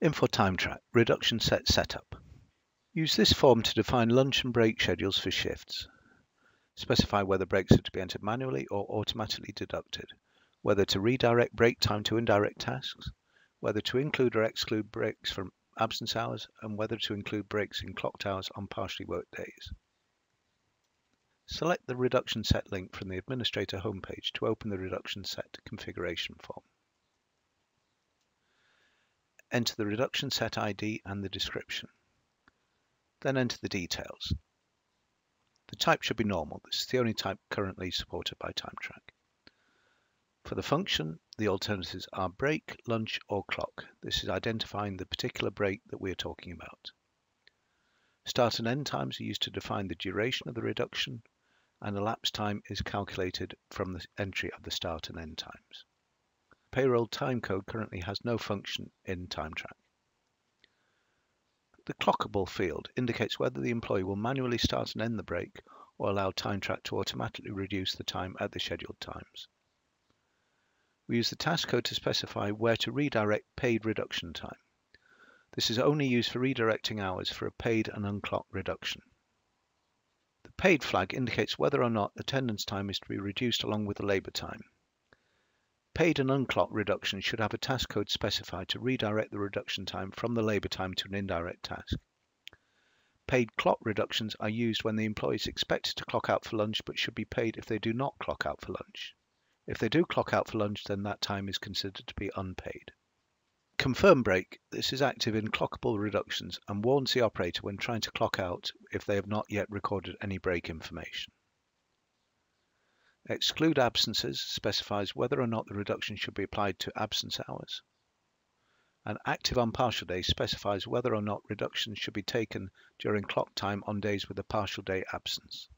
Infor Track Reduction Set Setup. Use this form to define lunch and break schedules for shifts. Specify whether breaks are to be entered manually or automatically deducted, whether to redirect break time to indirect tasks, whether to include or exclude breaks from absence hours, and whether to include breaks in clocked hours on partially worked days. Select the Reduction Set link from the Administrator homepage to open the Reduction Set configuration form. Enter the Reduction Set ID and the description. Then enter the details. The type should be normal. This is the only type currently supported by TimeTrack. For the function, the alternatives are break, lunch, or clock. This is identifying the particular break that we are talking about. Start and end times are used to define the duration of the reduction, and elapsed time is calculated from the entry of the start and end times. Payroll timecode currently has no function in TimeTrack. The clockable field indicates whether the employee will manually start and end the break or allow TimeTrack to automatically reduce the time at the scheduled times. We use the task code to specify where to redirect paid reduction time. This is only used for redirecting hours for a paid and unclocked reduction. The paid flag indicates whether or not attendance time is to be reduced along with the labour time. Paid and unclocked reduction should have a task code specified to redirect the reduction time from the labour time to an indirect task. Paid clock reductions are used when the employee is expected to clock out for lunch but should be paid if they do not clock out for lunch. If they do clock out for lunch, then that time is considered to be unpaid. Confirm break. This is active in clockable reductions and warns the operator when trying to clock out if they have not yet recorded any break information. Exclude Absences specifies whether or not the reduction should be applied to absence hours. And Active on Partial Days specifies whether or not reductions should be taken during clock time on days with a partial day absence.